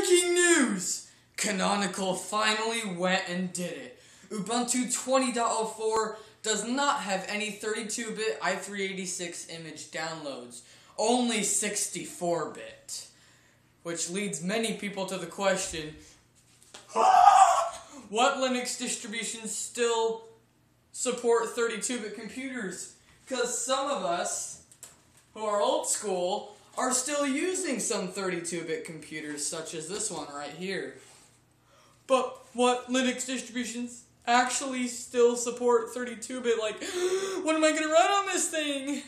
Breaking news! Canonical finally went and did it. Ubuntu 20.04 does not have any 32-bit i386 image downloads, only 64-bit. Which leads many people to the question, what Linux distributions still support 32-bit computers? Because some of us, who are old school, are still using some 32-bit computers, such as this one right here. But what Linux distributions actually still support 32-bit? Like, what am I going to run on this thing?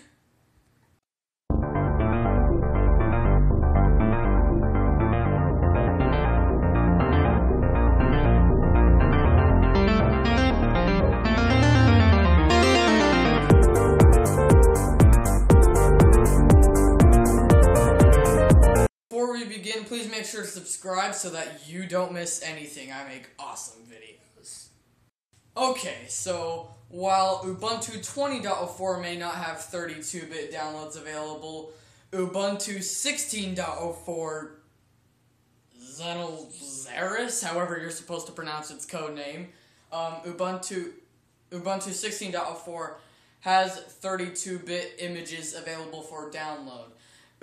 Before we begin, please make sure to subscribe so that you don't miss anything. I make awesome videos. Okay, so while Ubuntu 20.04 may not have 32-bit downloads available, Ubuntu 16.04 Xenozaris, however you're supposed to pronounce its code name, Ubuntu 16.04 has 32-bit images available for download.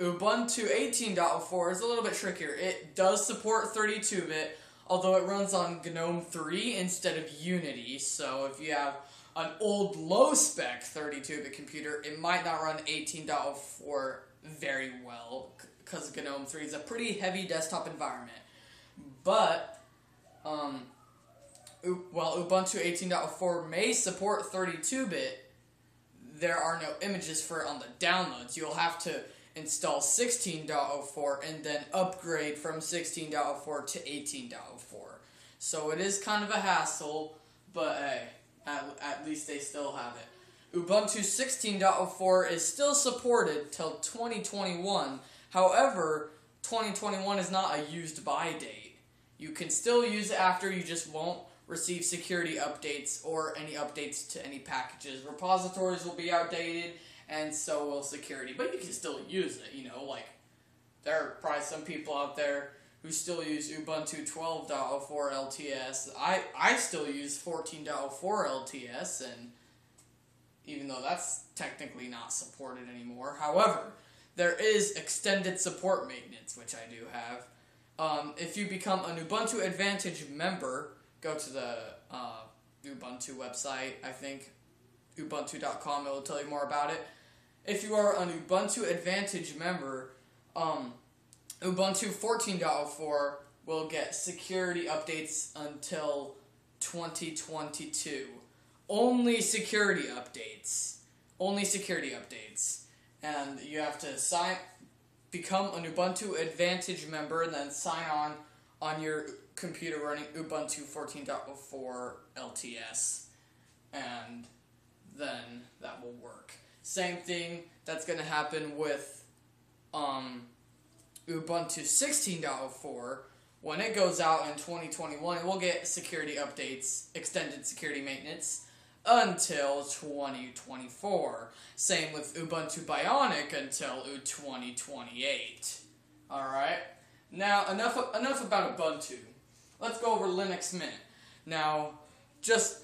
Ubuntu 18.04 is a little bit trickier. It does support 32-bit, although it runs on GNOME 3 instead of Unity, so if you have an old low-spec 32-bit computer, it might not run 18.04 very well, because GNOME 3 is a pretty heavy desktop environment. But, while Ubuntu 18.04 may support 32-bit, there are no images for it on the downloads. You'll have to install 16.04 and then upgrade from 16.04 to 18.04. So it is kind of a hassle, but hey, at least they still have it. Ubuntu 16.04 is still supported till 2021. However, 2021 is not a used by date. You can still use it after, you just won't receive security updates or any updates to any packages. Repositories will be outdated, and so will security. But you can still use it, you know, like, there are probably some people out there who still use Ubuntu 12.04 LTS. I still use 14.04 LTS, and even though that's technically not supported anymore. However, there is extended support maintenance, which I do have. If you become an Ubuntu Advantage member, go to the Ubuntu website, I think, ubuntu.com, it will tell you more about it. If you are an Ubuntu Advantage member, Ubuntu 14.04 will get security updates until 2022. Only security updates. Only security updates. And you have to become an Ubuntu Advantage member and then sign on your computer running Ubuntu 14.04 LTS. And then that will work. Same thing that's going to happen with Ubuntu 16.04. When it goes out in 2021, it will get security updates, extended security maintenance, until 2024. Same with Ubuntu Bionic until 2028. Alright? Now, enough about Ubuntu. Let's go over Linux Mint. Now, just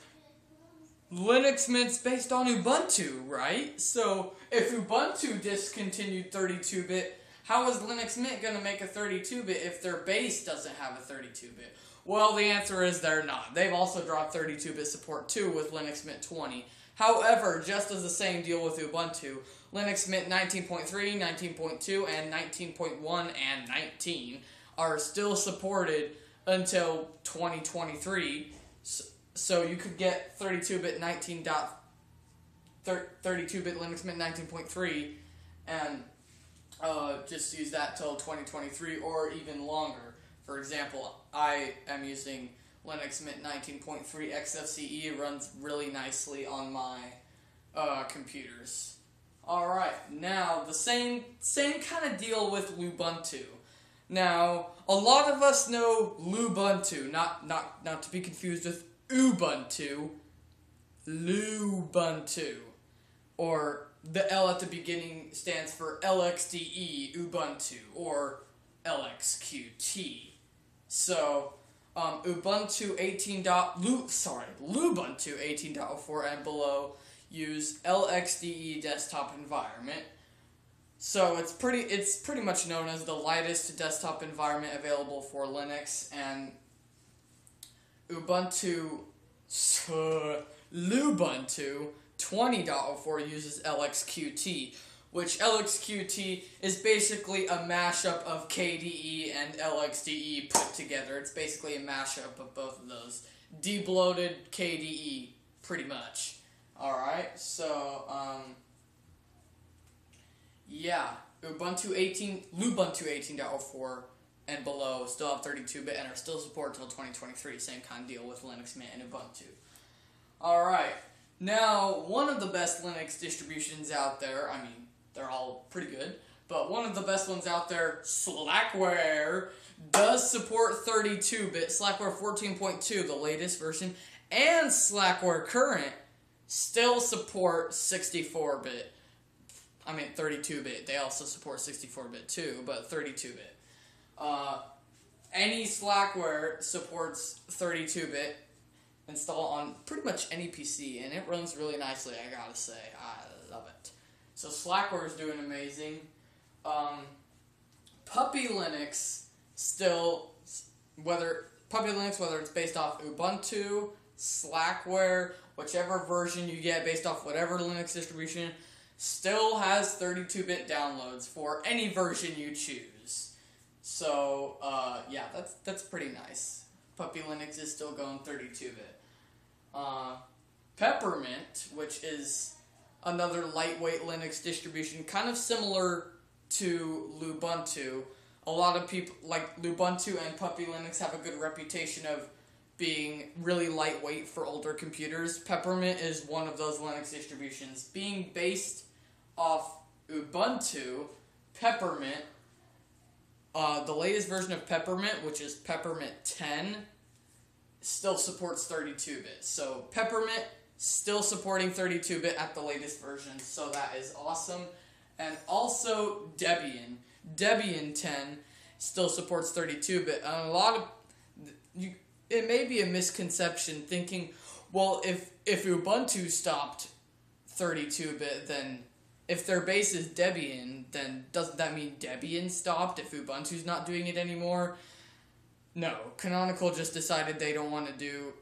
Linux Mint's based on Ubuntu, right? So, if Ubuntu discontinued 32-bit, how is Linux Mint going to make a 32-bit if their base doesn't have a 32-bit? Well, the answer is they're not. They've also dropped 32-bit support too with Linux Mint 20. However, just as the same deal with Ubuntu, Linux Mint 19.3, 19.2, and 19.1 and 19 are still supported until 2023. So you could get 32-bit 32-bit Linux Mint 19.3 and just use that till 2023 or even longer. For example, I am using Linux Mint 19.3 XFCE. It runs really nicely on my computers. Alright, now the same kind of deal with Ubuntu. Now, a lot of us know Lubuntu, not to be confused with Ubuntu, Lubuntu, or the L at the beginning stands for LXDE Ubuntu, or LXQT. So, Ubuntu 18. Lubuntu 18.04 and below use LXDE desktop environment. So it's pretty much known as the lightest desktop environment available for Linux, and Lubuntu 20.04 uses LXQT, which LXQT is basically a mashup of KDE and LXDE put together. It's basically a mashup of both of those. Debloated KDE, pretty much. Alright, so, yeah, Lubuntu 18.04 and below still have 32-bit and are still supported until 2023. Same kind of deal with Linux Mint and Ubuntu. Alright, now, one of the best Linux distributions out there, I mean, they're all pretty good, but one of the best ones out there, Slackware, does support 32-bit. Slackware 14.2, the latest version, and Slackware Current still support 64-bit. I mean, 32-bit. They also support 64-bit too, but 32-bit. Any Slackware supports 32-bit. Install on pretty much any PC, and it runs really nicely, I gotta say. I love it. So Slackware is doing amazing. Puppy Linux whether it's based off Ubuntu, Slackware, whichever version you get based off whatever Linux distribution, still has 32-bit downloads for any version you choose. So, yeah, that's pretty nice. Puppy Linux is still going 32-bit. Peppermint, which is another lightweight Linux distribution, kind of similar to Lubuntu. A lot of people, like Lubuntu and Puppy Linux, have a good reputation of being really lightweight for older computers. Peppermint is one of those Linux distributions. Being based off Ubuntu, Peppermint, the latest version of Peppermint, which is Peppermint 10, still supports 32-bit. So Peppermint still supporting 32-bit at the latest version, so that is awesome. And also Debian. Debian 10 still supports 32-bit. And a lot of it may be a misconception thinking, well, if Ubuntu stopped 32-bit, then if their base is Debian, then doesn't that mean Debian stopped if Ubuntu's not doing it anymore? No, Canonical just decided they don't want to do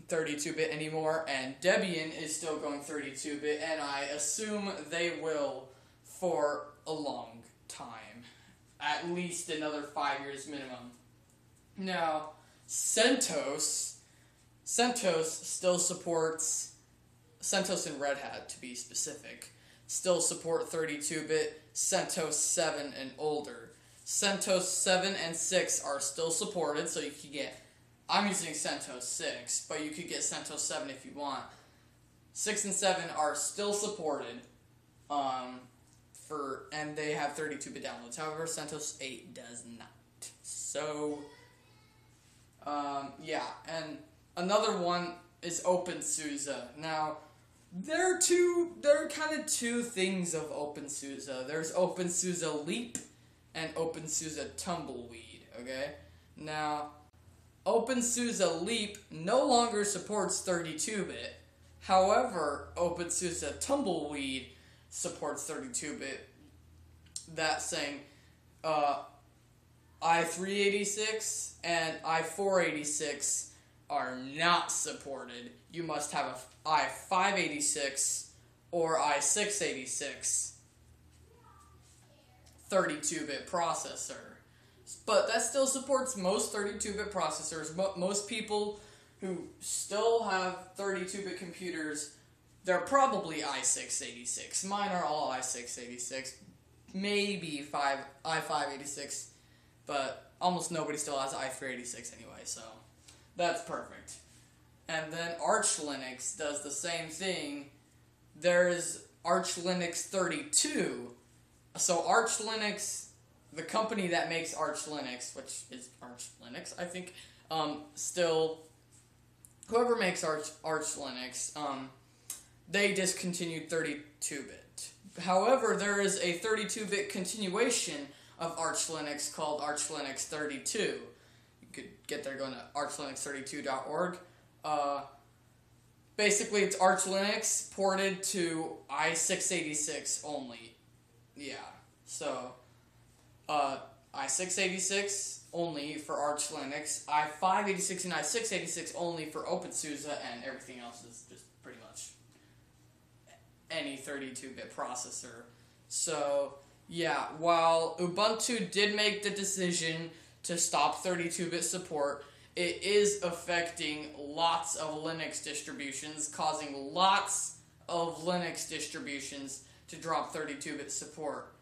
32-bit anymore, and Debian is still going 32-bit, and I assume they will for a long time. At least another 5 years minimum. Now, CentOS still supports, CentOS and Red Hat to be specific, still support 32-bit, CentOS 7 and older. CentOS 7 and 6 are still supported, so you can get, I'm using CentOS 6, but you could get CentOS 7 if you want. 6 and 7 are still supported, and they have 32-bit downloads. However, CentOS 8 does not. So, yeah, and another one is OpenSUSE. Now, there are kind of two things of OpenSUSE. There's OpenSUSE Leap and OpenSUSE Tumbleweed, okay? Now, OpenSUSE Leap no longer supports 32-bit. However, OpenSUSE Tumbleweed supports 32-bit. That's saying i386 and i486 are not supported. You must have a i586 or i686 32-bit processor. But that still supports most 32-bit processors. Most people who still have 32-bit computers, they're probably i686. Mine are all i686. Maybe i586. But almost nobody still has i386 anyway, so that's perfect. And then Arch Linux does the same thing. There's Arch Linux 32. So Arch Linux, the company that makes Arch Linux, which is Arch Linux, I think, still, whoever makes Arch Linux, they discontinued 32-bit. However, there is a 32-bit continuation of Arch Linux called Arch Linux 32. could get there going to archlinux32.org. Basically, it's Arch Linux ported to i686 only. Yeah, so i686 only for Arch Linux, i586 and i686 only for OpenSUSE, and everything else is just pretty much any 32-bit processor. So, yeah, while Ubuntu did make the decision to stop 32-bit support, it is affecting lots of Linux distributions, causing lots of Linux distributions to drop 32-bit support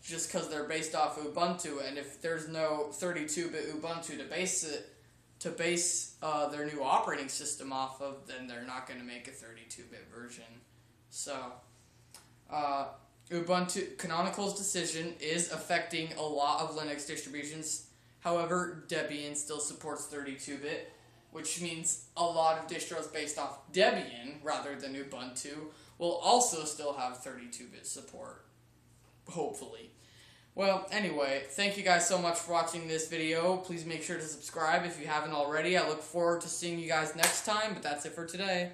just because they're based off Ubuntu, and if there's no 32-bit Ubuntu to base their new operating system off of, then they're not going to make a 32-bit version. So, Canonical's decision is affecting a lot of Linux distributions. However, Debian still supports 32-bit, which means a lot of distros based off Debian rather than Ubuntu will also still have 32-bit support, hopefully. Well, anyway, thank you guys so much for watching this video. Please make sure to subscribe if you haven't already. I look forward to seeing you guys next time, but that's it for today.